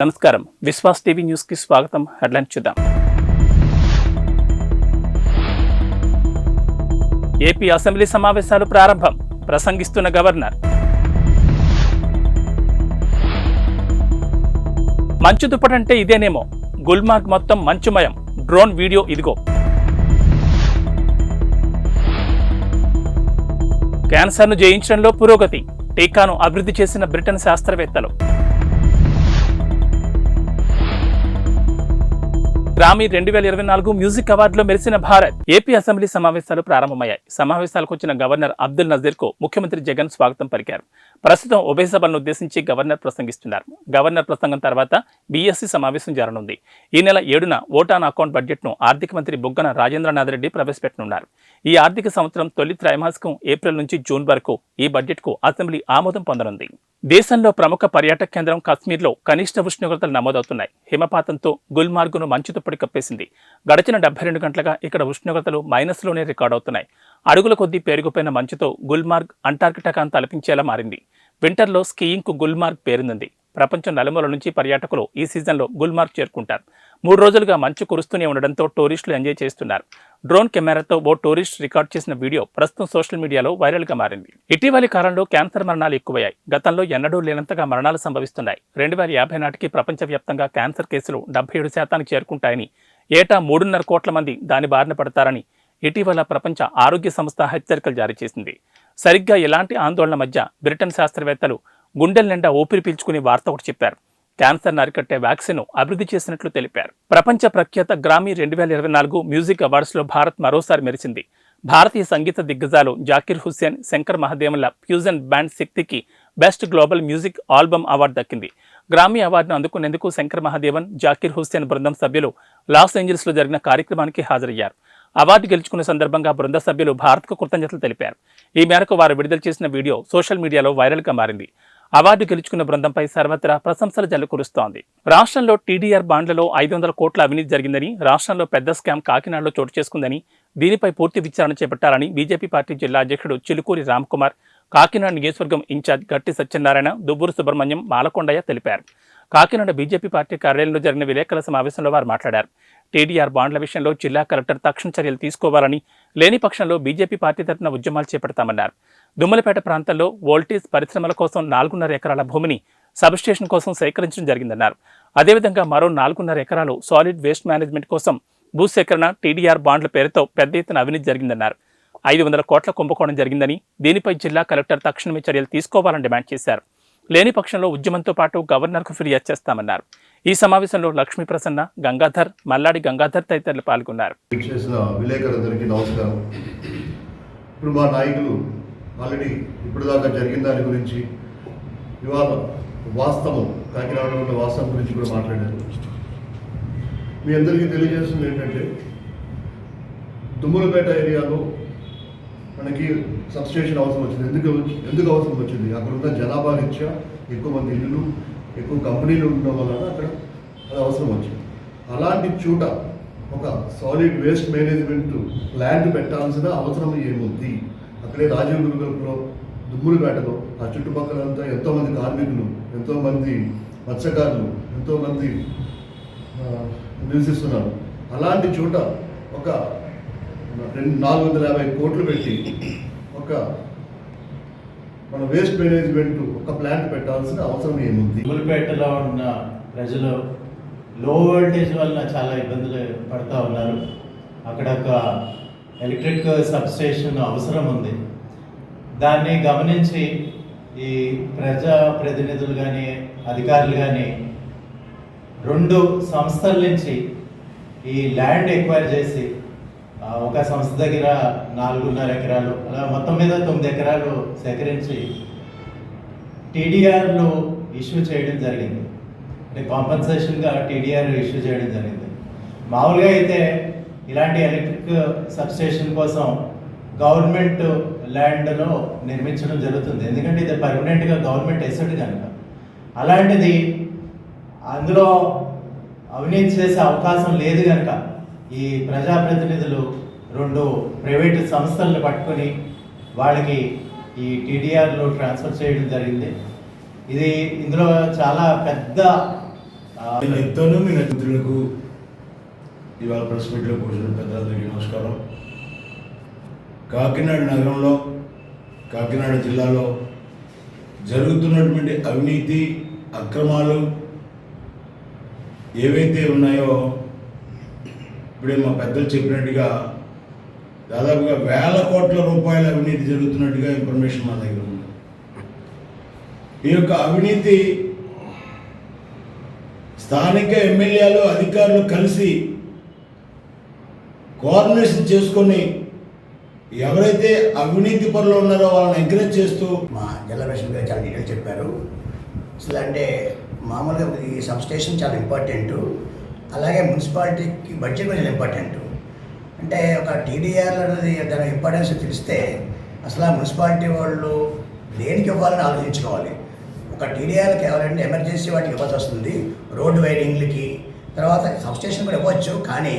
నమస్కారం Vishwas TV news కి స్వాగతం. హెడ్లైన్స్ చూద్దాం. ఏపీ అసెంబ్లీ సమావేశాలు ప్రారంభం. ప్రసంగిస్తున్న గవర్నర్. మంచు దుప్పటంటే ఇదేనేమో, గుల్మార్గ్ మొత్తం మంచుమయం. డ్రోన్ వీడియో ఇదిగో. క్యాన్సర్ను జయించడంలో పురోగతి. టీకాను అభివృద్ధి చేసిన బ్రిటన్ శాస్త్రవేత్తలు. గ్రామీ 2024 మ్యూజిక్ అవార్డులో మెరిసిన భారత్. ఏపీ అసెంబ్లీ సమావేశాలు ప్రారంభమయ్యాయి. సమావేశాలకు వచ్చిన గవర్నర్ అబ్దుల్ నజీర్ కు ముఖ్యమంత్రి జగన్ స్వాగతం పలికారు. ప్రస్తుతం ఉభయ సభలను ఉద్దేశించి గవర్నర్ ప్రసంగిస్తున్నారు. గవర్నర్ ప్రసంగం తర్వాత బీఎస్సీ సమావేశం జరగనుంది. ఈ నెల 7న ఓట్ ఆన్ అకౌంట్ బడ్జెట్ ను ఆర్థిక మంత్రి బుగ్గన రాజేంద్రనాథ్ రెడ్డి ప్రవేశపెట్టనున్నారు. ఈ ఆర్థిక సంవత్సరం తొలి త్రైమాసికం ఏప్రిల్ నుంచి జూన్ వరకు ఈ బడ్జెట్ కు అసెంబ్లీ ఆమోదం పొందనుంది. దేశంలో ప్రముఖ పర్యాటక కేంద్రం కశ్మీర్లో కనిష్ట ఉష్ణోగ్రతలు నమోదవుతున్నాయి. హిమపాతంతో గుల్మార్గును మంచు తుప్పటి కప్పేసింది. గడిచిన 72 గంటలుగా ఇక్కడ ఉష్ణోగ్రతలు మైనస్లోనే రికార్డవుతున్నాయి. అడుగుల కొద్దీ పేరుకుపోయిన మంచుతో గుల్మార్గ్ అంటార్కిటికాను తలపించేలా మారింది. వింటర్లో స్కీయింగ్ కు గుల్మార్గ్ పేరుంది. ప్రపంచం నలుమూల నుంచి పర్యాటకులు ఈ సీజన్లో గుల్మార్గ్ చేరుకుంటారు. 3 రోజులుగా మంచు కురుస్తూనే ఉండడంతో టూరిస్టులు ఎంజాయ్ చేస్తున్నారు. డ్రోన్ కెమెరాతో ఓ టూరిస్ట్ రికార్డ్ చేసిన వీడియో ప్రస్తుతం సోషల్ మీడియాలో వైరల్గా మారింది. ఇటీవలి కాలంలో క్యాన్సర్ మరణాలు ఎక్కువయ్యాయి. గతంలో ఎన్నడూ లేనంతగా మరణాలు సంభవిస్తున్నాయి. 2050 నాటికి ప్రపంచవ్యాప్తంగా క్యాన్సర్ కేసులు 77% చేరుకుంటాయని, ఏటా 3.5 కోట్ల మంది దాని బారిన పడతారని ఇటీవల ప్రపంచ ఆరోగ్య సంస్థ హెచ్చరికలు జారీ చేసింది. సరిగ్గా ఇలాంటి ఆందోళన మధ్య బ్రిటన్ శాస్త్రవేత్తలు గుండెల నిండా ఊపిరి పీల్చుకుని వార్త ఒకటి చెప్పారు. క్యాన్సర్ అరికట్టే వ్యాక్సిన్ అభివృద్ధి చేసినట్లు తెలిపారు. ప్రపంచ ప్రఖ్యాత గ్రామీ 2024 మ్యూజిక్ అవార్డ్స్లో భారత్ మరోసారి మెరిసింది. భారతీయ సంగీత దిగ్గజాలు జాకిర్ హుస్సేన్, శంకర్ మహాదేవన్ల ఫ్యూజన్ బ్యాండ్ శక్తికి best global music album award దక్కింది. గ్రామీ అవార్డును అందుకునేందుకు శంకర్ మహాదేవన్, జాకిర్ హుస్సేన్ బృందం సభ్యులు లాస్ ఏంజల్స్లో జరిగిన కార్యక్రమానికి హాజరయ్యారు. అవార్డు గెలుచుకున్న సందర్భంగా బృంద సభ్యులు భారత్కు కృతజ్ఞతలు తెలిపారు. ఈ మేరకు వారు విడుదల చేసిన వీడియో సోషల్ మీడియాలో వైరల్గా మారింది. అవార్డు గెలుచుకున్న బృందంపై సర్వత్రా ప్రశంసల జల్లు కురుస్తోంది. రాష్ట్రంలో టీడీఆర్ బాండ్లలో 500 కోట్ల అవినీతి జరిగిందని, రాష్ట్రంలో పెద్ద స్కామ్ కాకినాడలో చోటు చేసుకుందని, దీనిపై పూర్తి విచారణ చేపట్టాలని బీజేపీ పార్టీ జిల్లా అధ్యక్షుడు చిలుకూరి రామ్కుమార్, కాకినాడ నియోజకవర్గం ఇన్ఛార్జ్ గట్టి సత్యనారాయణ, దువ్వూరు సుబ్రహ్మణ్యం, మాలకొండయ్య తెలిపారు. కాకినాడ బీజేపీ పార్టీ కార్యాలయంలో జరిగిన విలేకరుల సమావేశంలో వారు మాట్లాడారు. టీడీఆర్ బాండ్ల విషయంలో జిల్లా కలెక్టర్ తక్షణ చర్యలు తీసుకోవాలని, లేని పక్షంలో బీజేపీ పార్టీ తరఫున ఉద్యమాలు చేపడతామన్నారు. దుమ్మలపేట ప్రాంతంలో వోల్టేజ్ పరిశ్రమల కోసం 4.5 ఎకరాల భూమిని సబ్స్టేషన్ కోసం సేకరించడం జరిగిందన్నారు. అదేవిధంగా మరో 4.5 ఎకరాలు సాలిడ్ వేస్ట్ మేనేజ్మెంట్ కోసం భూసేకరణ, టీడీఆర్ బాండ్ల పేరుతో పెద్ద ఎత్తున అవినీతి జరిగిందన్నారు. 500 కోట్ల కుంభకోణం జరిగిందని, దీనిపై జిల్లా కలెక్టర్ తక్షణమే చర్యలు తీసుకోవాలని డిమాండ్ చేశారు. లేని పక్షంలో ఉద్యమంతో పాటు గవర్నర్కు ఫిర్యాదు చేస్తామన్నారు. ఈ సమావేశంలో లక్ష్మీ ప్రసన్న, గంగాధర్, మల్లాడి గంగాధర్ తదితరులు పాల్గొన్నారు. ఇప్పుడు మా నాయకులు ఆల్రెడీ ఇప్పుడు దాకా జరిగిన దాని గురించి, ఇవాళ వాస్తవం, కాకినాడలో ఉన్న వాస్తవం గురించి కూడా మాట్లాడారు. మీ అందరికీ తెలియజేస్తుంది ఏంటంటే, దుమ్ములపేట ఏరియాలో మనకి సబ్స్టేషన్ అవసరం వచ్చింది. ఎందుకు అవసరం వచ్చింది? అక్కడ ఉన్న జనాభా రీత్యా ఎక్కువ మంది ఇల్లులు, ఎక్కువ కంపెనీలు ఉండడం వలన అక్కడ అది అవసరం వచ్చింది. అలాంటి చోట ఒక సాలిడ్ వేస్ట్ మేనేజ్మెంట్ ప్లాంట్ పెట్టాల్సిన అవసరం ఏముంది? అక్కడే రాజీవ్ గురుగల్పులో, దుమ్ములపేటలో, ఆ చుట్టుపక్కలంతా ఎంతోమంది కార్మికులు, ఎంతోమంది మత్స్యకారులు, ఎంతోమంది నివసిస్తున్నారు. అలాంటి చోట ఒక 450 కోట్లు పెట్టి ఒక మన వేస్ట్ మేనేజ్మెంట్ ఒక ప్లాంట్ పెట్టాల్సిన అవసరం ఏముంది? దుమ్ములపేటలో ఉన్న ప్రజలు లో వోల్టేజ్ వల్ల చాలా ఇబ్బందులు పడుతూ ఉన్నారు. అక్కడ ఒక ఎలక్ట్రిక్ సబ్స్టేషన్ అవసరం ఉంది. దాన్ని గమనించి ఈ ప్రజా ప్రతినిధులు కానీ, అధికారులు కానీ 2 సంస్థల నుంచి ఈ ల్యాండ్ ఎక్వైర్ చేసి, ఒక సంస్థ దగ్గర 4.5 ఎకరాలు, అలా మొత్తం మీద 9 ఎకరాలు సేకరించి టీడీఆర్లు ఇష్యూ చేయడం జరిగింది. అంటే కాంపన్సేషన్గా టీడీఆర్ ఇష్యూ చేయడం జరిగింది. మామూలుగా అయితే ఇలాంటి ఎలక్ట్రిక్ సబ్స్టేషన్ కోసం గవర్నమెంట్ ల్యాండ్లో నిర్మించడం జరుగుతుంది. ఎందుకంటే ఇది పర్మనెంట్గా గవర్నమెంట్ ఎసెట్ కనుక. అలాంటిది అందులో అవినీతి చేసే అవకాశం లేదు కనుక ఈ ప్రజాప్రతినిధులు 2 ప్రైవేటు సంస్థలను పట్టుకొని వాళ్ళకి ఈ టీడీఆర్లో ట్రాన్స్ఫర్ చేయడం జరిగింది. ఇందులో చాలా పెద్ద ఇద్దరు మీ మిత్రులకు ఇవాళ ప్రెస్ మీట్లో కూర్చున్న పెద్దలందరికీ నమస్కారం. కాకినాడ నగరంలో, కాకినాడ జిల్లాలో జరుగుతున్నటువంటి అవినీతి అక్రమాలు ఏవైతే ఉన్నాయో ఇప్పుడే మా పెద్దలు చెప్పినట్టుగా దాదాపుగా 1000 కోట్ల రూపాయల అవినీతి జరుగుతున్నట్టుగా ఇన్ఫర్మేషన్ మా దగ్గర ఉంది. ఈ యొక్క అవినీతి స్థానిక ఎమ్మెల్యేలు అధికారులు కలిసి కోఆర్డినేషన్ చేసుకొని ఎవరైతే అవినీతి పరులు ఉన్నారో వాళ్ళని ఎంకరేజ్ చేస్తూ మా జిల్లా పరిషత్ గారు చాలా డీటెయిల్ చెప్పారు. అసలు అంటే మామూలుగా ఈ సబ్ స్టేషన్ చాలా ఇంపార్టెంట్, అలాగే మున్సిపాలిటీకి బడ్జెట్ కొంచెం ఇంపార్టెంట్. అంటే ఒక టీడీఆర్ అనేది దాని ఇంపార్టెన్స్ తెలిస్తే అసలు ఆ మున్సిపాలిటీ వాళ్ళు దేనికి ఇవ్వాలని ఆలోచించుకోవాలి. ఒక టీడీఆర్ కేవలం ఎమర్జెన్సీ వాటికి ఇవ్వాల్సి వస్తుంది, రోడ్డు వైడింగ్లకి, తర్వాత సబ్స్టేషన్ కూడా ఇవ్వచ్చు. కానీ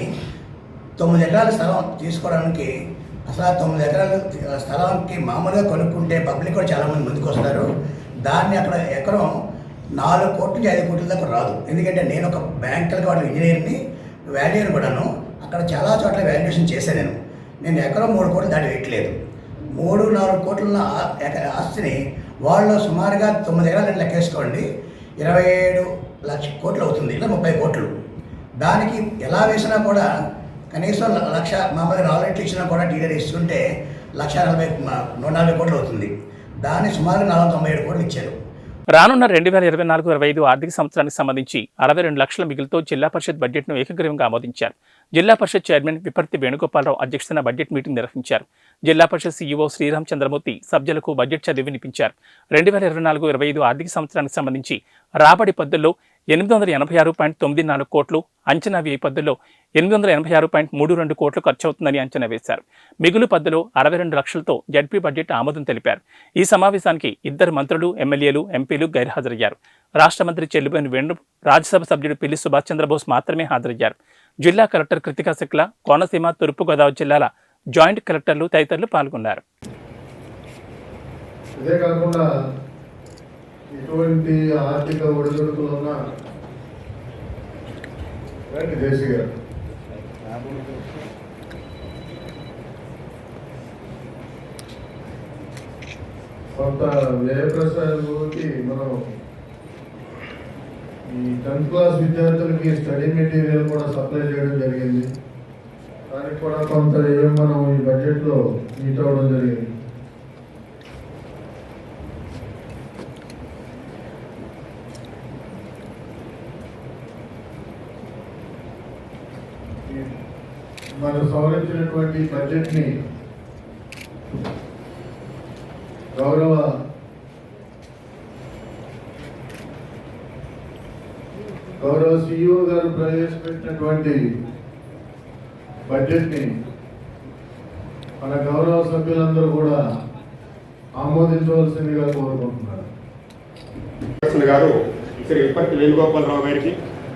9 ఎకరాల స్థలం తీసుకోవడానికి అసలు 9 ఎకరాల స్థలానికి మామూలుగా కొనుక్కుంటే పబ్లిక్ కూడా చాలామంది ముందుకు వస్తారు. దాన్ని అక్కడ ఎకరం 4 కోట్ల నుంచి 5 కోట్ల దాకా రాదు. ఎందుకంటే నేను ఒక బ్యాంకులకి వాళ్ళ ఇంజనీర్ని, వాల్యూని కూడాను అక్కడ చాలా చోట్ల వాల్యుయేషన్ చేశాను. నేను ఎకరం 3 కోట్లు దాటి వేయట్లేదు. 3-4 కోట్ల ఆస్తిని వాళ్ళు సుమారుగా 9 ఎకరాలు లెక్కేసుకోండి, 27 లక్షల కోట్లు అవుతుంది, ఇలా 30 కోట్లు. దానికి ఎలా వేసినా కూడా కనీసం 1,00,000 మామూలుగా 4 రెట్లు ఇచ్చినా కూడా టీడీఆర్ ఇస్తుంటే 140 కోట్లు అవుతుంది. దాన్ని సుమారు 497 కోట్లు ఇచ్చారు. రానున్న 2024-25 ఆర్థిక సంవత్సరానికి సంబంధించి 62 లక్షల మిగులుతో జిల్లా పరిషత్ బడ్జెట్ను ఏకగ్రీవంగా ఆమోదించారు. జిల్లా పరిషత్ చైర్మన్ విపర్తి వేణుగోపాలరావు అధ్యక్షతన బడ్జెట్ మీటింగ్ నిర్వహించారు. జిల్లా పరిషత్ సీఈఓ శ్రీరామ్ చంద్రమూర్తి సభ్యులకు బడ్జెట్ చదివి వినిపించారు. 2024-25 ఆర్థిక సంవత్సరానికి సంబంధించి రాబడి పద్దుల్లో 886.94 కోట్లు, అంచనా వ్యయ పద్దుల్లో 886.32 కోట్లు ఖర్చవుతుందని అంచనా వేశారు. మిగులు పద్దులో 62 లక్షలతో జడ్పీ బడ్జెట్ ఆమోదం తెలిపారు. ఈ సమావేశానికి 2 మంత్రులు, ఎమ్మెల్యేలు, ఎంపీలు గైర్హాజరయ్యారు. రాష్ట్ర మంత్రి చెల్లుబోయిన వేణు, రాజ్యసభ సభ్యుడు పిల్లి సుభాష్ చంద్రబోస్ మాత్రమే హాజరయ్యారు. జిల్లా కలెక్టర్ కృతికా శుక్లా, కోనసీమ, తూర్పుగోదావరి జిల్లాల జాయింట్ కలెక్టర్లు తదితరులు పాల్గొన్నారు. ఇదే కాకుండా ఇటువంటి ఆర్థిక ఒడిదుడుకులు ఉన్న దేశీ గారు కొంత వ్యయ ప్రసారాలకి మనం ఈ 10th క్లాస్ విద్యార్థులకి స్టడీ మెటీరియల్ కూడా సప్లై చేయడం జరిగింది. దానికి కూడా కొంత ఏం మనం ఈ బడ్జెట్లో మీట్ అవ్వడం జరిగింది. మనం సవరించినటువంటి బడ్జెట్ని గౌరవ సిఇఓ గారు ప్రవేశపెట్టినటువంటి బడ్జెట్ని మన గౌరవ సభ్యులందరూ కూడా ఆమోదించవలసిందిగా కోరుకుంటున్నారు. గారు శ్రీ విపర్తి వేణుగోపాలరావు గారికి,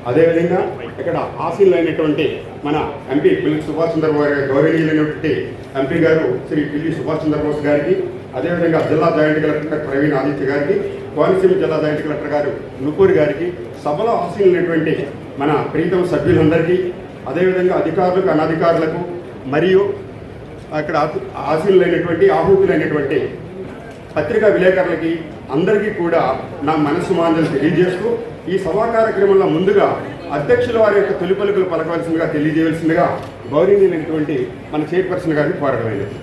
అదేవిధంగా ఇక్కడ ఆశీనులైనటువంటి మన ఎంపీ పిల్లి సుభాష్ చంద్రబోస్ గారి గౌరవనీయులైనటువంటి ఎంపీ గారు శ్రీ పిల్లి సుభాష్ చంద్రబోస్ గారికి, అదేవిధంగా జిల్లా జాయింట్ కలెక్టర్ ప్రవీణ్ ఆదిత్య గారికి, కోనసీమ జిల్లా జాయింట్ కలెక్టర్ గారు నుపూరి గారికి, సభలో ఆశీనులైనటువంటి మన ప్రీతం సభ్యులందరికీ, అదేవిధంగా అధికారులకు, అనధికారులకు, మరియు అక్కడ ఆశీనులైనటువంటి ఆహూతులైనటువంటి పత్రికా విలేకరులకి అందరికీ కూడా నా మనసు మాంజలు తెలియజేస్తూ ఈ సభా కార్యక్రమంలో ముందుగా అధ్యక్షుల వారి యొక్క తొలి పలుకులు పలకవలసిందిగా తెలియజేయవలసిందిగా గౌరవనీయులైనటువంటి మన చైర్పర్సన్ గారిని కోరడమైనది.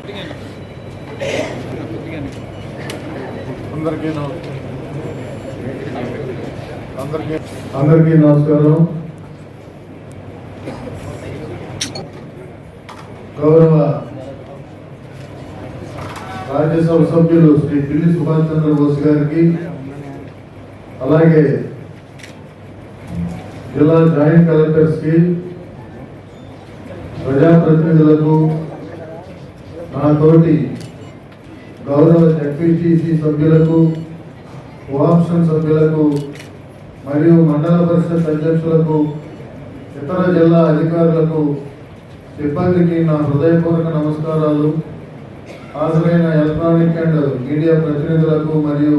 అందరికీ నమస్కారం. గౌరవ రాజ్యసభ సభ్యులు శ్రీ పిల్లి సుభాష్ చంద్రబోస్ గారికి, అలాగే జిల్లా జాయింట్ కలెక్టర్స్కి, ప్రజాప్రతినిధులకు, నా తోటి గౌరవ జడ్పీటీసీ సభ్యులకు, కోఆప్షన్ సభ్యులకు మరియు మండల పరిషత్ అధ్యక్షులకు, ఇతర జిల్లా అధికారులకు, సిబ్బందికి నా హృదయపూర్వక నమస్కారాలు. హాజరైన ఎలక్ట్రానిక్ అండ్ మీడియా ప్రతినిధులకు మరియు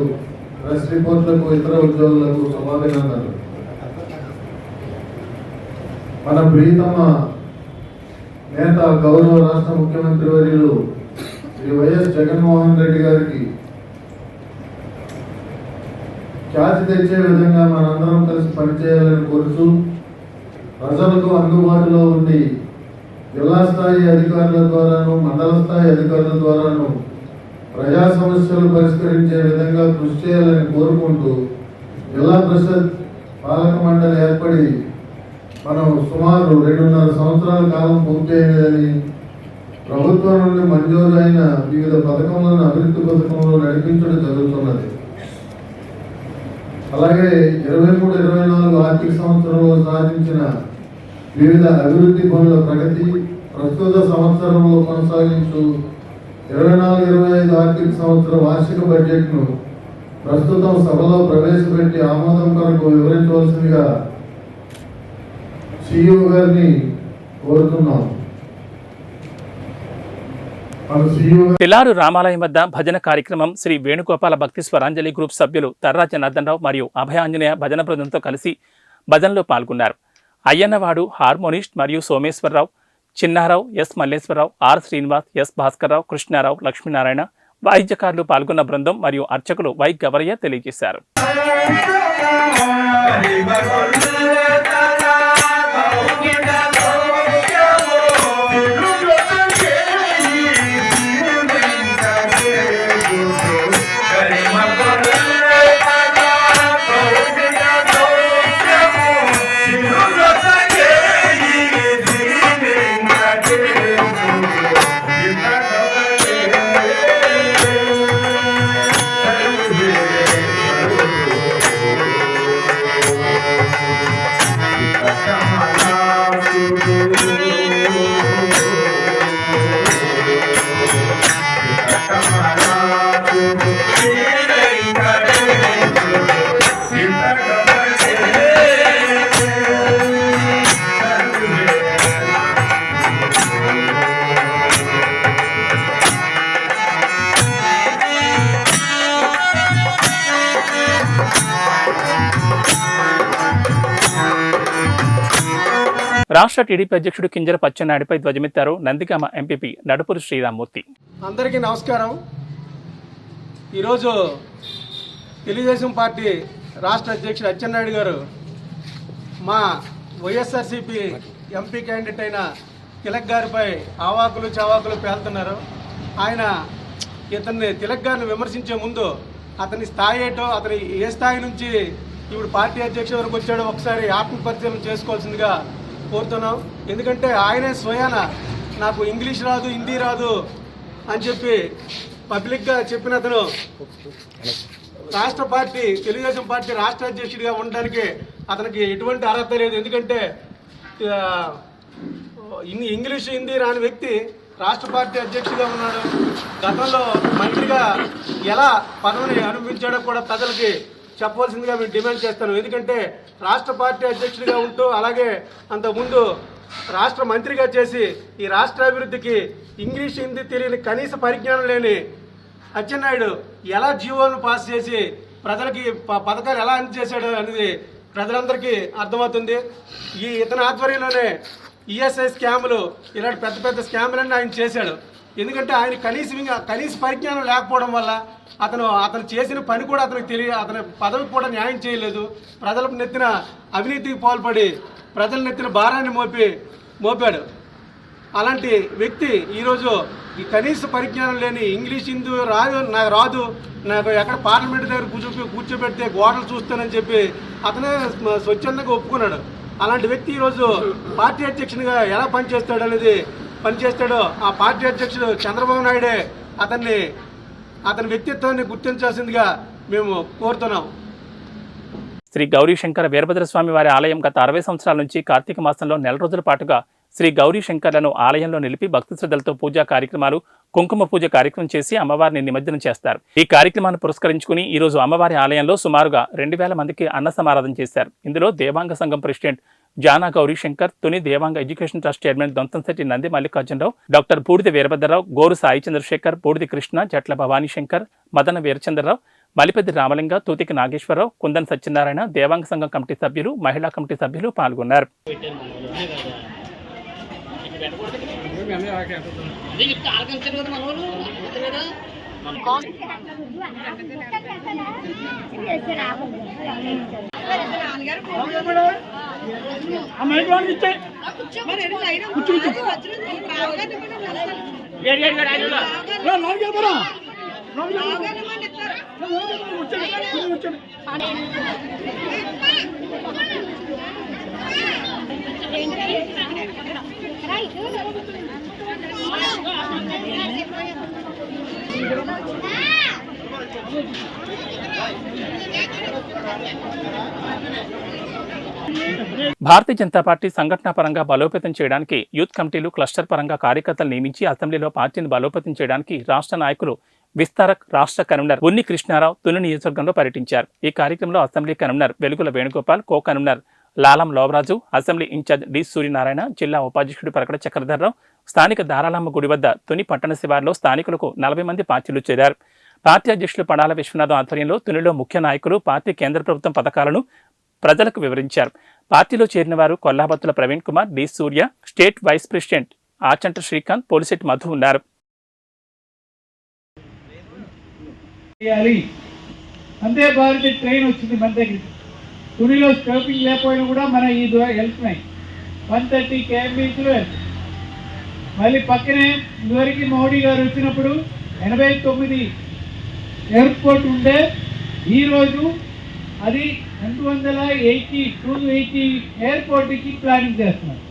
ప్రెస్ రిపోర్ట్లకు, ఇతర ఉద్యోగులకు శుభాభినందనలు. మన ప్రీతమ నేత గౌరవ రాష్ట్ర ముఖ్యమంత్రి వర్యులు శ్రీ వైఎస్ జగన్మోహన్ రెడ్డి గారికి ఖ్యాతి తెచ్చే విధంగా మనందరం కలిసి పనిచేయాలని కోరుతూ ప్రజలకు అందుబాటులో ఉండి జిల్లా స్థాయి అధికారుల ద్వారాను మండల స్థాయి అధికారుల ద్వారాను ప్రజా సమస్యలు పరిష్కరించే విధంగా కృషి చేయాలని కోరుకుంటూ జిల్లా పరిషత్ పాలక మండలి ఏర్పడి మనం సుమారు 2.5 సంవత్సరాల కాలం పూర్తయినదని ప్రభుత్వం నుండి మంజూరైన వివిధ పథకములను అభివృద్ధి పథకంలో నడిపించడం జరుగుతున్నది. అలాగే 23-24 ఆర్థిక సంవత్సరంలో సాధించిన వివిధ అభివృద్ధి పనుల ప్రగతి, ప్రస్తుత సంవత్సరంలో కొనసాగించు 24-25 ఆర్థిక సంవత్సర వార్షిక బడ్జెట్ను ప్రస్తుతం సభలో ప్రవేశపెట్టి ఆమోదం కొరకు వివరించవలసిందిగా సిఇఓ గారిని కోరుతున్నాం. తెల్లారు రామాలయం వద్ద భజన కార్యక్రమం శ్రీ వేణుగోపాల భక్తి స్వరాంజలి గ్రూప్ సభ్యులు తర్రా జనార్దన్ రావు మరియు అభయాంజనేయ భజన బృందంతో కలిసి భజనలో పాల్గొన్నారు. అయ్యన్నవాడు హార్మోనిస్ట్ మరియు Someswararao, Chinnarao, S Malleswararao, R Srinivas, S Bhaskarrao, Krishnarao, Lakshminarayana, వాయిద్యకారులు పాల్గొన్న బృందం మరియు అర్చకులు వై గవరయ్య తెలియజేశారు. రాష్ట్ర టీడీపీ అధ్యక్షుడు కింజర అచ్చెన్నాయుడుపై ధ్వజమెత్తారు నందిగామ ఎంపీపీ నడుపూరి శ్రీరామ్మూర్తి. అందరికీ నమస్కారం. ఈరోజు తెలుగుదేశం పార్టీ రాష్ట్ర అధ్యక్షుడు అచ్చెన్నాయుడు గారు మా వైఎస్ఆర్సీపీ ఎంపీ క్యాండిడేట్ అయిన తిలక్ గారిపై ఆవాకులు చవాకులు పేలుతున్నారు. ఆయన ఇతన్ని తిలక్ గారిని విమర్శించే ముందు అతని స్థాయి ఏంటో, అతని ఏ స్థాయి నుంచి ఇప్పుడు పార్టీ అధ్యక్షుడి వరకు వచ్చాడో ఒకసారి ఆత్మపరిచయం చేసుకోవాల్సిందిగా కోరుతున్నాం. ఎందుకంటే ఆయనే స్వయాన నాకు ఇంగ్లీష్ రాదు, హిందీ రాదు అని చెప్పి పబ్లిక్గా చెప్పిన అతను రాష్ట్ర పార్టీ తెలుగుదేశం పార్టీ రాష్ట్ర అధ్యక్షుడిగా ఉండడానికి అతనికి ఎటువంటి అర్హత లేదు. ఎందుకంటే ఇంగ్లీష్ హిందీ రాని వ్యక్తి రాష్ట్ర పార్టీ అధ్యక్షుడిగా ఉన్నాడు. గతంలో మంత్రిగా ఎలా పదవిని అనుభవించాడో కూడా ప్రజలకి చెప్పవలసిందిగా మేము డిమాండ్ చేస్తాను. ఎందుకంటే రాష్ట్ర పార్టీ అధ్యక్షుడిగా ఉంటూ అలాగే అంతకుముందు రాష్ట్ర మంత్రిగా చేసి ఈ రాష్ట్ర అభివృద్ధికి ఇంగ్లీష్ హిందీ తెలియని కనీస పరిజ్ఞానం లేని అచ్చెన్నాయుడు ఎలా జీవోలను పాస్ చేసి ప్రజలకి పథకాలు ఎలా అందజేశాడు అనేది ప్రజలందరికీ అర్థమవుతుంది. ఇతని ఆధ్వర్యంలోనే ఈఎస్ఐ స్కాములు ఇలాంటి పెద్ద పెద్ద స్కాములన్నీ ఆయన చేశాడు. ఎందుకంటే ఆయన కనీస పరిజ్ఞానం లేకపోవడం వల్ల అతను చేసిన పని కూడా అతనికి అతని పదవికి కూడా న్యాయం చేయలేదు. ప్రజలకు నెత్తిన అవినీతికి పాల్పడి ప్రజల నెత్తిన భారాన్ని మోపాడు. అలాంటి వ్యక్తి ఈరోజు ఈ కనీస పరిజ్ఞానం లేని ఇంగ్లీష్ హిందీ రాదు నాకు ఎక్కడ పార్లమెంట్ దగ్గర కూర్చోబెడితే గోడలు చూస్తానని చెప్పి అతనే స్వచ్ఛందంగా ఒప్పుకున్నాడు. అలాంటి వ్యక్తి ఈరోజు పార్టీ అధ్యక్షునిగా ఎలా పనిచేస్తాడో ఆ పార్టీ అధ్యక్షుడు చంద్రబాబు నాయుడే అతని వ్యక్తిత్వాన్ని గుర్తించాల్సిందిగా మేము కోరుతున్నాం. శ్రీ గౌరీ శంకర వీరభద్రస్వామి వారి ఆలయం గత 60 సంవత్సరాల నుంచి కార్తీక మాసంలో 4 రోజుల పాటుగా శ్రీ గౌరీ శంకర్లను ఆలయంలో నిలిపి భక్తి శ్రద్ధలతో పూజా కార్యక్రమాలు, కుంకుమ పూజ కార్యక్రమం చేసి అమ్మవారిని నిమజ్జనం చేస్తారు. ఈ కార్యక్రమాన్ని పురస్కరించుకుని ఈ రోజు అమ్మవారి ఆలయంలో సుమారుగా 2000 మందికి అన్న సమారాధన చేశారు. ఇందులో దేవాంగ సంఘం president Jana Gowri Shankar, Tuni Devanga education trust chairman Donthamsetti Nandi Mallikarjunarao, doctor Boodida Veerabhadrarao, గోరు సాయి చంద్రశేఖర్, బూడిది కృష్ణ, జట్ల భవానీ శంకర్, మదన వీరచంద్రరావు, మలిపెద్ది రామలింగ, తూతికి నాగేశ్వరరావు, కుందన్ సత్యనారాయణ, దేవాంగ సంఘం కమిటీ సభ్యులు, మహిళా కమిటీ సభ్యులు పాల్గొన్నారు. భారతీయ జనతా పార్టీ సంఘటన పరంగా బలోపేతం చేయడానికి యూత్ కమిటీలు క్లస్టర్ పరంగా కార్యకర్తలు నియమించి అసెంబ్లీలో పార్టీని బలోపేతం చేయడానికి రాష్ట్ర నాయకులు విస్తారక్ రాష్ట్ర కన్వీనర్ ఉన్ని కృష్ణారావు తుని నియోజకవర్గంలో పర్యటించారు. ఈ కార్యక్రమంలో assembly convener Velugula Venugopal, co convener Lalam Lovaraju, assembly incharge D Suryanarayana, జిల్లా ఉపాధ్యక్షుడు పరకడ చక్రధర్రావు, స్థానిక దారాలమ్మ గుడి వద్ద తుని పట్టణ శివారులో స్థానికులకు 40 మంది పార్టీలు చేరారు. పార్టీ అధ్యక్షులు పడాల విశ్వనాథం ఆధ్వర్యంలో తునిలో ముఖ్య నాయకులు పార్టీ కేంద్ర ప్రభుత్వం పథకాలను ప్రజలకు వివరించారు. పార్టీలో చేరిన వారు Kollabathula Praveen Kumar, D Surya, state vice president Achanta Srikanth, Polisetti Madhu ఉన్నారు. వందే భారత్ ట్రైన్ వచ్చింది మన దగ్గరికి. తునిలో స్టాపింగ్ లేకపోయినా కూడా మన ఈ వెళ్తున్నాయి. 130 km మళ్ళీ పక్కనే ఇదివరకు మోడీ గారు వచ్చినప్పుడు 89 ఎయిర్పోర్ట్ ఉండే, ఈరోజు అది 280 ఎయిర్పోర్ట్కి ప్లానింగ్ చేస్తున్నారు.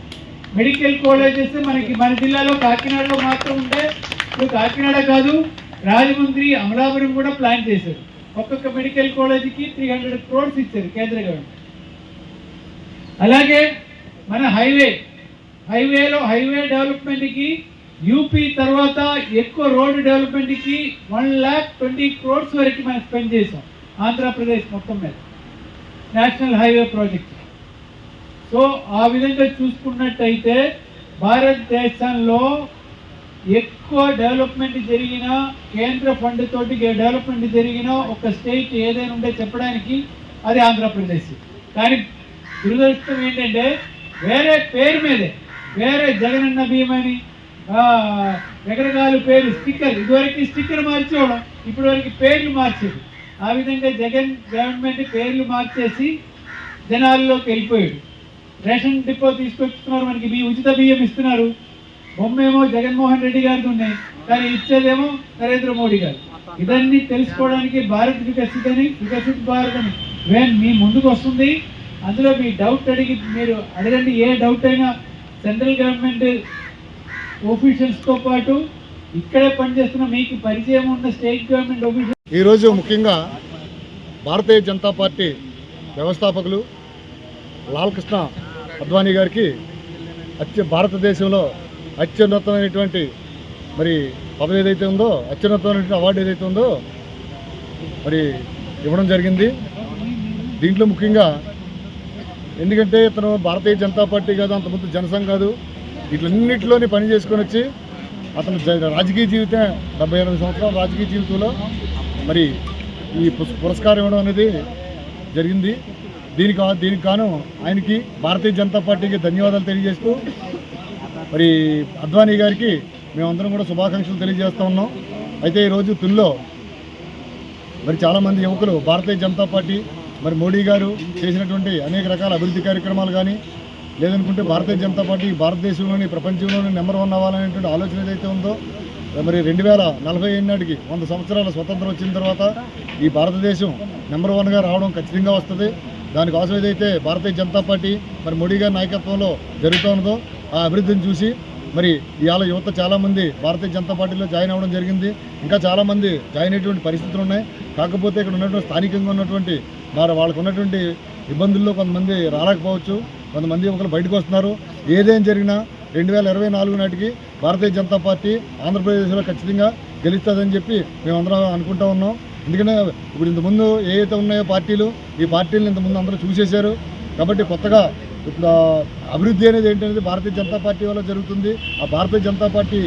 మెడికల్ కాలేజెస్ మనకి మన జిల్లాలో కాకినాడలో మాత్రం ఉంటే ఇప్పుడు కాకినాడ కాదు, రాజమండ్రి, అమలాపురం కూడా ప్లాన్ చేశారు. ఒక్కొక్క మెడికల్ కాలేజీకి 300 crores ఇచ్చారు కేంద్ర గవర్నమెంట్. అలాగే మన హైవేలో హైవే డెవలప్మెంట్కి యూపీ తర్వాత ఎక్కువ రోడ్డు డెవలప్మెంట్కి 120 crores వరకు మనం స్పెండ్ చేసాం ఆంధ్రప్రదేశ్ మొత్తం మీద నేషనల్ హైవే ప్రాజెక్ట్. సో ఆ విధంగా చూసుకున్నట్టయితే భారతదేశంలో ఎక్కువ డెవలప్మెంట్ జరిగిన కేంద్ర ఫండ్ తోటి డెవలప్మెంట్ జరిగిన ఒక స్టేట్ ఏదైనా ఉంటే చెప్పడానికి అది ఆంధ్రప్రదేశ్. కానీ దురదృష్టం ఏంటంటే వేరే పేరు మీదే వేరే జగనన్న భీమని రకరకాల పేరు స్టిక్కర్, ఇదివరకు స్టిక్కర్ మార్చేవడం, ఇప్పటి వరకు పేర్లు మార్చేది. ఆ విధంగా జగన్ గవర్నమెంట్ పేర్లు మార్చేసి జనాల్లోకి వెళ్ళిపోయాడు. రేషన్ డిపో తీసుకొచ్చుతున్నారు, మనకి ఉచిత బియ్యం ఇస్తున్నారు. బొమ్మేమో జగన్మోహన్ రెడ్డి గారిది ఉన్నాయి, కానీ ఇచ్చేదేమో నరేంద్ర మోడీ గారు. ఇదన్నీ తెలుసుకోవడానికి భారత్ వికసిత్ భారత్ అని మీ ముందుకు వస్తుంది. అందులో మీ డౌట్ మీరు అడగండి. ఏ డౌట్ అయినా సెంట్రల్ గవర్నమెంట్ ఆఫీషియల్స్తో పాటు ఇక్కడే పనిచేస్తున్న మీకు పరిచయం ఉన్న స్టేట్ గవర్నమెంట్ ఆఫీషియల్. ఈరోజు ముఖ్యంగా భారతీయ జనతా పార్టీ వ్యవస్థాపకులు లాల్ కృష్ణ అద్వానీ గారికి భారతదేశంలో అత్యున్నతమైనటువంటి మరి పదవి ఏదైతే ఉందో, అత్యున్నతమైనటువంటి అవార్డు ఏదైతే ఉందో మరి ఇవ్వడం జరిగింది. దీంట్లో ముఖ్యంగా ఎందుకంటే ఇతను భారతీయ జనతా పార్టీ కాదు, అంతకుముందు జనసంఘ్ కాదు, వీటిలన్నింటిలోని పని చేసుకొని వచ్చి అతను రాజకీయ జీవితం 78 సంవత్సరాల రాజకీయ జీవితంలో మరి ఈ పురస్కారం ఇవ్వడం అనేది జరిగింది. దీనికి గాను ఆయనకి భారతీయ జనతా పార్టీకి ధన్యవాదాలు తెలియజేస్తూ మరి అద్వానీ గారికి మేమందరం కూడా శుభాకాంక్షలు తెలియజేస్తూ ఉన్నాం. అయితే ఈరోజు తుల్లో మరి చాలామంది యువకులు భారతీయ జనతా పార్టీ మరి మోడీ గారు చేసినటువంటి అనేక రకాల అభివృద్ధి కార్యక్రమాలు కానీ లేదనుకుంటే భారతీయ జనతా పార్టీ భారతదేశంలోని ప్రపంచంలోని నెంబర్ 1 అవ్వాలనేటువంటి ఆలోచన ఏదైతే ఉందో మరి 2040 నాటికి 100 సంవత్సరాల స్వతంత్రం వచ్చిన తర్వాత ఈ భారతదేశం నెంబర్ 1గా రావడం ఖచ్చితంగా వస్తుంది. దానికోసం ఏదైతే భారతీయ జనతా పార్టీ మరి మోడీ గారి నాయకత్వంలో జరుగుతూ ఉన్నదో ఆ అభివృద్ధిని చూసి మరి ఇవాళ యువత చాలామంది భారతీయ జనతా పార్టీలో జాయిన్ అవ్వడం జరిగింది. ఇంకా చాలామంది జాయిన్ అయ్యేటువంటి పరిస్థితులు ఉన్నాయి. కాకపోతే ఇక్కడ ఉన్నటువంటి స్థానికంగా ఉన్నటువంటి మరి వాళ్ళకు ఉన్నటువంటి ఇబ్బందుల్లో కొంతమంది రాలేకపోవచ్చు, కొంతమంది యువకులు బయటకు వస్తున్నారు. ఏదేం జరిగినా 2024 నాటికి భారతీయ జనతా పార్టీ ఆంధ్రప్రదేశ్లో ఖచ్చితంగా గెలుస్తుందని చెప్పి మేమందరం అనుకుంటా ఉన్నాం. ఎందుకంటే ఇప్పుడు ఇంతకుముందు ఏవైతే ఉన్నాయో పార్టీలు, ఈ పార్టీలను ఇంతకుముందు అందరూ చూసేశారు. కాబట్టి కొత్తగా ఇప్పుడు అభివృద్ధి అనేది ఏంటనేది భారతీయ జనతా పార్టీ వల్ల జరుగుతుంది. ఆ భారతీయ జనతా పార్టీ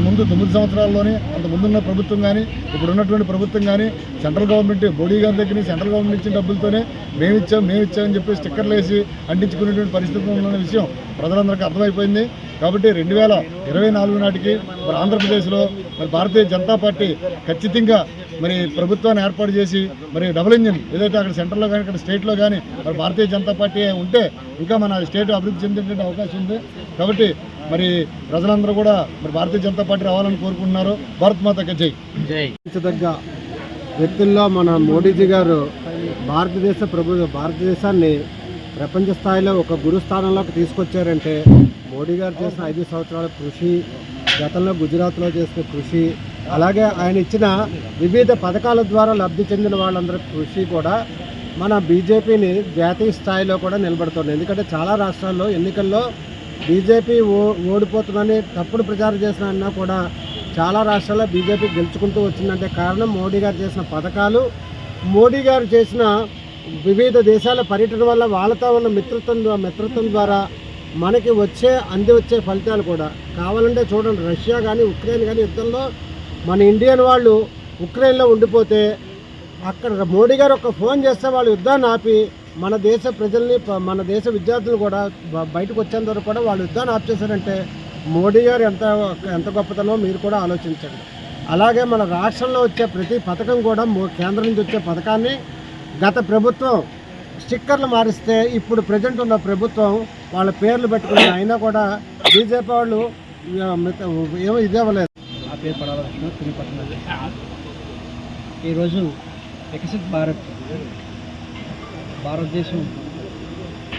ముందు 9 సంవత్సరాల్లోనే అంత ముందున్న ప్రభుత్వం కానీ ఇప్పుడు ఉన్నటువంటి ప్రభుత్వం కానీ సెంట్రల్ గవర్నమెంట్ మోడీ గారి దగ్గర నుంచి సెంట్రల్ గవర్నమెంట్ ఇచ్చిన డబ్బులతోనే మేమిచ్చామని చెప్పి స్టిక్కర్లు వేసి అంటించుకునేటువంటి పరిస్థితి ఉన్న విషయం ప్రజలందరికీ అర్థమైపోయింది. కాబట్టి 2024 నాటికి మరి ఆంధ్రప్రదేశ్లో మరి భారతీయ జనతా పార్టీ ఖచ్చితంగా మరి ప్రభుత్వాన్ని ఏర్పాటు చేసి మరి డబుల్ ఇంజిన్ ఏదైతే అక్కడ సెంట్రల్లో కానీ ఇక్కడ స్టేట్లో కానీ మరి భారతీయ జనతా పార్టీ ఉంటే ఇంకా మన స్టేట్ అభివృద్ధి చెందేటువంటి అవకాశం ఉంది. కాబట్టి మరి ప్రజలందరూ కూడా మరి భారతీయ జనతా పార్టీ రావాలని కోరుకుంటున్నారు. భారత్ మాతకి జై. దగ్గ వ్యక్తుల్లో మన మోడీజీ గారు భారతదేశాన్ని ప్రపంచ స్థాయిలో ఒక గురుస్థానంలోకి తీసుకొచ్చారంటే మోడీ గారు చేసిన 5 సంవత్సరాల కృషి, గతంలో గుజరాత్లో చేసిన కృషి, అలాగే ఆయన ఇచ్చిన వివిధ పథకాల ద్వారా లబ్ధి చెందిన వాళ్ళందరి కృషి కూడా మన బీజేపీని జాతీయ స్థాయిలో కూడా నిలబడుతుంది. ఎందుకంటే చాలా రాష్ట్రాల్లో ఎన్నికల్లో బీజేపీ ఓడిపోతుందని తప్పుడు ప్రచారం చేసిన అన్నా కూడా చాలా రాష్ట్రాల్లో బీజేపీ గెలుచుకుంటూ వచ్చిందంటే కారణం మోడీ గారు చేసిన పథకాలు, మోడీ గారు చేసిన వివిధ దేశాల పర్యటన వల్ల వాళ్ళతో ఉన్న మిత్రత్వం ద్వారా మనకి వచ్చే ఫలితాలు కూడా. కావాలంటే చూడండి, రష్యా కానీ ఉక్రెయిన్ కానీ యుద్ధంలో మన ఇండియన్ వాళ్ళు ఉక్రెయిన్లో ఉండిపోతే అక్కడ మోడీ గారు ఒక ఫోన్ చేస్తే వాళ్ళు యుద్ధాన్ని ఆపి మన దేశ ప్రజల్ని మన దేశ విద్యార్థులు కూడా బయటకు వచ్చేంత వరకు కూడా వాళ్ళు యుద్ధాన్ని ఆప్ చేశారంటే మోడీ గారు ఎంత గొప్పతనో మీరు కూడా ఆలోచించండి. అలాగే మన రాష్ట్రంలో వచ్చే ప్రతి పథకం కూడా కేంద్రం నుంచి వచ్చే పథకాన్ని గత ప్రభుత్వం స్టిక్కర్లు మారిస్తే ఇప్పుడు ప్రజెంట్ ఉన్న ప్రభుత్వం వాళ్ళ పేర్లు పెట్టుకుని అయినా కూడా బీజేపీ వాళ్ళు ఏమో ఇదేవలేదు. ఆ పేరు పడాలనుకున్న తునిపట్నం. ఈరోజు వికసిత్ భారతదేశం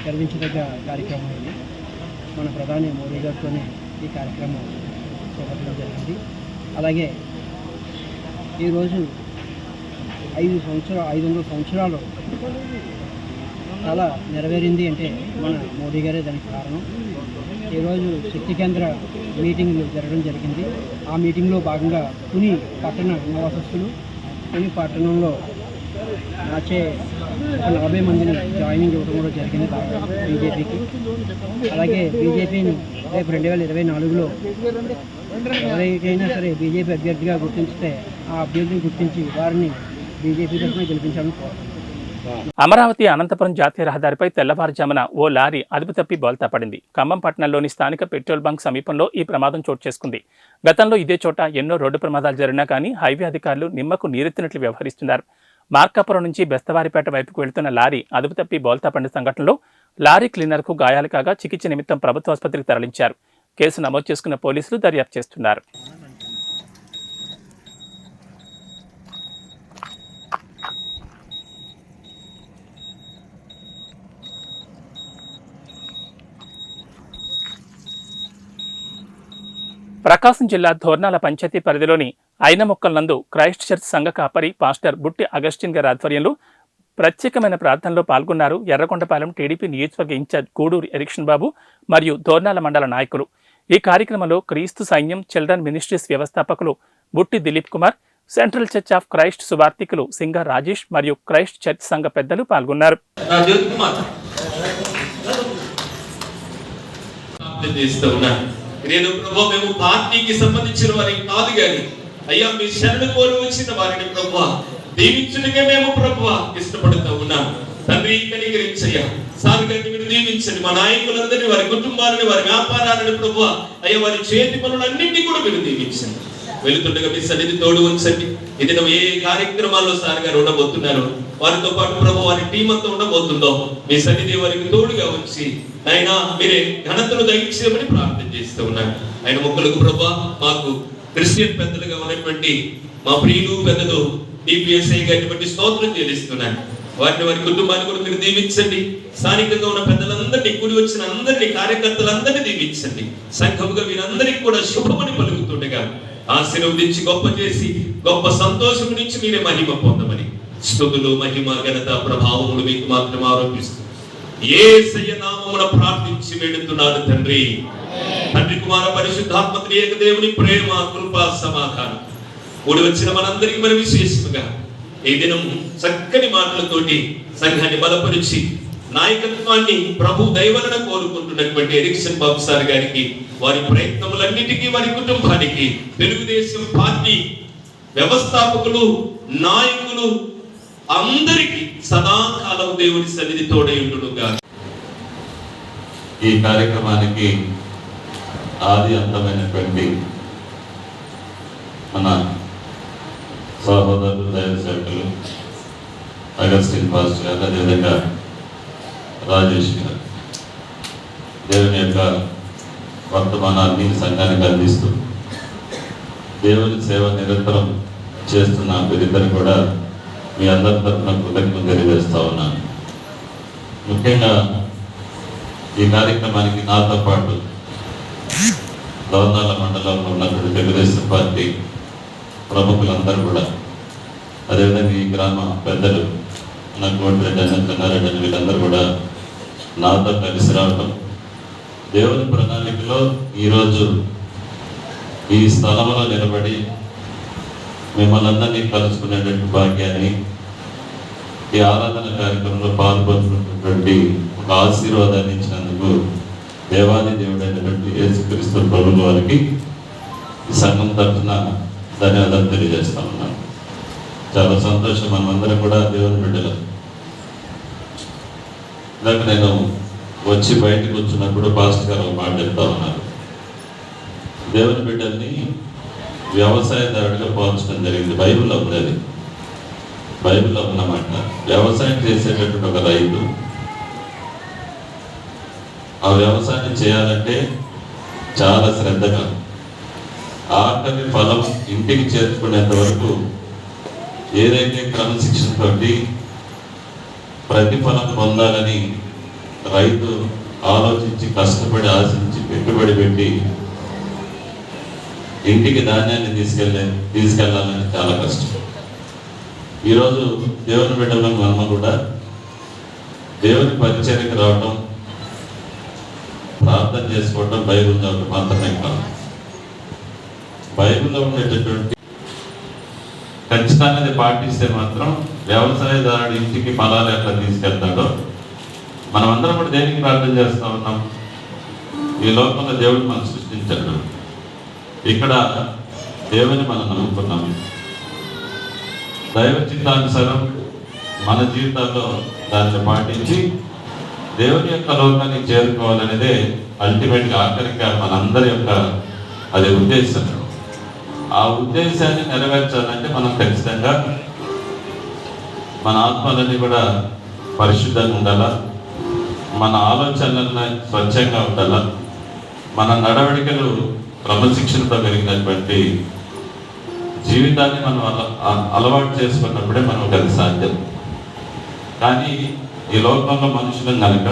గర్వించదగ్గ కార్యక్రమం ఇది. మన ప్రధాని మోడీ గారితో ఈ కార్యక్రమం చేపట్టడం జరిగింది. అలాగే ఈరోజు 500 సంవత్సరాలు చాలా నెరవేరింది అంటే మన మోడీ గారే దానికి కారణం. ఈరోజు శక్తి కేంద్ర మీటింగ్లు జరగడం జరిగింది. ఆ మీటింగ్లో భాగంగా తుని పట్టణ నివాసస్తులు తుని పట్టణంలో వచ్చే 40 మందిని జాయినింగ్ ఇవ్వడం కూడా జరిగింది బీజేపీకి. అలాగే బీజేపీని రేపు 2024లో ఎవరికైనా సరే బీజేపీ అభ్యర్థిగా గుర్తించితే ఆ అభ్యర్థిని గుర్తించి వారిని బీజేపీ తరఫున గెలిపించాలని కోరుతున్నాను. అమరావతి అనంతపురం జాతీయ రహదారిపై తెల్లవారుజామున ఓ లారీ అదుపు తప్పి బోల్తా పడింది. ఖమ్మం పట్టణంలోని స్థానిక పెట్రోల్ బంక్ సమీపంలో ఈ ప్రమాదం చోటు చేసుకుంది. గతంలో ఇదే చోట ఎన్నో రోడ్డు ప్రమాదాలు జరిగినా కానీ హైవే అధికారులు నిమ్మకు నీరెత్తినట్లు వ్యవహరిస్తున్నారు. మార్కాపురం నుంచి బెస్తవారిపేట వైపుకు వెళ్తున్న లారీ అదుపు తప్పి బోల్తా పడిన సంఘటనలో లారీ క్లీనర్కు గాయాలు కాగా చికిత్స నిమిత్తం ప్రభుత్వ ఆసుపత్రికి తరలించారు. కేసు నమోదు చేసుకున్న పోలీసులు దర్యాప్తు చేస్తున్నారు. ప్రకాశం జిల్లా ధోర్నాల పంచాయతీ పరిధిలోని ఐనమొక్కల నందు క్రైస్ట్ చర్చ్ సంఘ కాపరి పాస్టర్ బుట్టి అగస్టిన్ గారి ఆధ్వర్యంలో ప్రత్యేకమైన ప్రార్థనలో పాల్గొన్నారు ఎర్రగొండపాలెం టీడీపీ నియోజకవర్గ ఇన్ఛార్జ్ గూడూరు ఎరిక్షన్ బాబు మరియు ధోర్నాల మండల నాయకులు. ఈ కార్యక్రమంలో క్రీస్తు సైన్యం చిల్డ్రన్ మినిస్ట్రీస్ వ్యవస్థాపకులు Butti Dilip Kumar, central church of Christ సువార్థికులు సింగ రాజేష్ మరియు క్రైస్ట్ చర్చ్ సంఘ పెద్దలు పాల్గొన్నారు. నేను ప్రభు మేము పార్టీకి సంబంధించిన వారికి కాదు కానీ అయ్యా మీ శరణు కోరి వచ్చిన వారిని ప్రభు దీవించునికే మేము ప్రభు ఇష్టపడుతూ ఉన్నాం. తండ్రి కనికరించయ్యా, సార్గాన్ని మీరు దీవించండి. మా నాయకులందరినీ, వారి కుటుంబాలని, వారి వ్యాపారాలను ప్రభు అయ్యా వారి చేతి పనులన్నింటినీ కూడా మీరు దీవించండి. వెళుతుండగా మీ సన్నిధి తోడు ఉంచండి. ఇది ఏ కార్యక్రమాల్లో సార్ గారు ఉండబోతున్నారు, వారితో పాటు ప్రభు వారి టీం అంతా ఉండబోతుందో మీ సన్నిధి వారికి తోడుగా ఉంచి ఆయన మీరే ఘనతను దయచేయమని ప్రార్థన చేస్తూ ఉన్నాను. ఆయన మొక్కలకు ప్రభు మాకు క్రిస్టియన్ పెద్దలుగా ఉన్నటువంటి మా ప్రియులు పెద్దలు డిపిఎస్ఐ గారిని బట్టి స్తోత్రం చెల్లిస్తున్నాను. వారిని వారి కుటుంబాన్ని కూడా మీరు దీవించండి. స్థానికంగా ఉన్న పెద్దలందరినీ, కూడి వచ్చిన అందరినీ, కార్యకర్తలందరినీ దీవించండి. సంఘముగా వీరందరికీ కూడా శుభమని పలుకుతుండగా ఆశీర్వదించి గొప్ప చేసి గొప్ప సంతోషం నుంచి మీరే మహిమ పొందమని స్తుతులు, మహిమ, ఘనత, ప్రభావములు మీకు మాత్రం ఆరోపిస్తూ యేసయ్య నామమున ప్రార్థించి వేడుతున్నాను తండ్రి. తండ్రి, కుమార, పరిశుద్ధాత్మ త్రియేక దేవుని ప్రేమ, కృప, సమాధానం కూడి వచ్చిన మనందరికీ మరి విశేషంగా ఈ దినం చక్కని మాటలతోటి సంఘాన్ని బలపరిచి నాయకత్వాన్ని ప్రభు దైవలన కోరుకుంటున్నటువంటి ఎరిక్సన్ బాబు సార్ గారికి, వారి ప్రయత్నములన్నిటికీ, వారి కుటుంబానికి, తెలుగుదేశం పార్టీ వ్యవస్థాపకులు, నాయకులు అందరికీ సదాకాలం దేవుని సన్నిధి తోడై ఉండునుగా. ఈ కార్యక్రమానికి ఆది అంతమైనటువంటి మన సహోదరులు, దైవ సేవకులు అగస్టిన్ పాస్టర్ గారు, అదేవిధంగా రాజేష్ గారు దేవుని యొక్క వర్తమానాన్ని సంఘానికి అందిస్తూ దేవుని సేవ నిరంతరం చేస్తున్న వీరిద్దరు కూడా మీ అందరి తరఫున కృతజ్ఞతలు తెలియజేస్తా ఉన్నాను. ముఖ్యంగా ఈ కార్యక్రమానికి నాతో పాటు దోర్నాల మండలంలో ఉన్నటువంటి తెలుగుదేశం పార్టీ ప్రముఖులందరూ కూడా, అదేవిధంగా ఈ గ్రామ పెద్దలు కోటిరెడ్డి చెన్నారెడ్డి అని వీళ్ళందరూ కూడా నాతో కలిసి రావడం, దేవుని ప్రణాళికలో ఈరోజు ఈ స్థలంలో నిలబడి మిమ్మల్ని అందరినీ కలుసుకునేటువంటి భాగ్యాన్ని, ఈ ఆరాధన కార్యక్రమంలో పాల్గొంటున్నటువంటి ఒక ఆశీర్వాదాన్ని ఇచ్చినందుకు దేవాది దేవుడైనటువంటి యేసుక్రీస్తు ప్రభువుల వారికి ఈ సంఘం తరఫున ధన్యవాదాలు తెలియజేస్తా ఉన్నాను. చాలా సంతోషం. మనమందరం కూడా దేవుని బిడ్డలు. ఇందాక నేను వచ్చి బయటకు వచ్చినప్పుడు పాస్టర్ గారు ఒక మాట చెప్తా ఉన్నారు. దేవుని బిడ్డల్ని వ్యవసాయదారుడిగా పోల్చడం జరిగింది. బైబిల్లో ఉంది, అది బైబిల్లో ఉన్నమాట. వ్యవసాయం చేసేటటువంటి ఒక రైతు ఆ వ్యవసాయం చేయాలంటే చాలా శ్రద్ధగా, ఆఖరి ఫలం ఇంటికి చేర్చుకునేంత వరకు ఏదైతే క్రమశిక్షణతో ప్రతిఫలం పొందాలని రైతు ఆలోచించి, కష్టపడి, ఆశించి, పెట్టుబడి పెట్టి ఇంటికి ధాన్యాన్ని తీసుకెళ్ళాలని చాలా కష్టం. ఈరోజు దేవుని బిడ్డలో మనం కూడా దేవుని పరిచర్యకు రావటం, ప్రార్థన చేసుకోవటం బైబిల్ చదవటం మాత్రమే కాదు. బైబిల్లో ఉండేటటువంటి ఖచ్చితంగా పాటిస్తే మాత్రం వ్యవసాయదారుడు ఇంటికి ఫలాలు ఎట్లా తీసుకెళ్తాడో మనమందరం కూడా దేనికి ప్రార్థన చేస్తూ ఉన్నాం? ఈ లోకంలో దేవుడు మనం సృష్టించాడు, ఇక్కడ దేవుని మనం నమ్ముకున్నాము. దైవ చిత్తానుసారం మన జీవితాల్లో దాన్ని పాటించి దేవుని యొక్క లోకానికి చేరుకోవాలనేదే అల్టిమేట్గా, ఆఖరిగా మనందరి యొక్క అది ఉద్దేశం. ఆ ఉద్దేశాన్ని నెరవేర్చాలంటే మనం ఖచ్చితంగా మన ఆత్మలన్నీ కూడా పరిశుద్ధంగా ఉండాలా, మన ఆలోచనలన్నీ స్వచ్ఛంగా ఉండాలా, మన నడవడికలు క్రమశిక్షణతో కలిగినటువంటి జీవితాన్ని మనం అలవాటు చేసుకున్నప్పుడే మనకు అది సాధ్యం. కానీ ఈ లోకంలో మనుషులను కనుక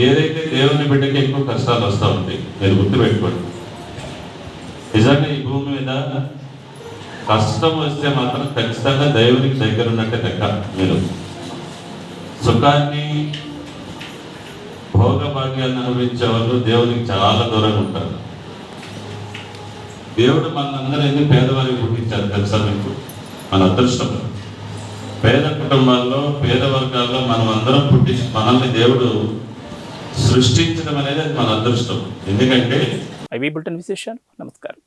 ఏదైతే దేవుని బిడ్డకి ఎక్కువ కష్టాలు వస్తూ ఉంటాయి, మీరు గుర్తుపెట్టుకోండి. నిజంగా ఈ భూమి మీద కష్టం వస్తే మాత్రం ఖచ్చితంగా దేవునికి దగ్గర ఉన్నట్టే లెక్క. మీరు సుఖాన్ని, భోగభాగ్యాన్ని అనుభవించే వాళ్ళు దేవునికి చాలా దూరంగా ఉంటారు. దేవుడు మనందరూ పేదవారికి పుట్టించారు తెలుసా మీకు? మన అదృష్టం. పేద కుటుంబాల్లో, పేద వర్గాల్లో మనం అందరం పుట్టించి మనల్ని దేవుడు సృష్టించడం అనేది మన అదృష్టం. ఎందుకంటే ఐవీ బులెటిన్ విశేషాలు. నమస్కారం.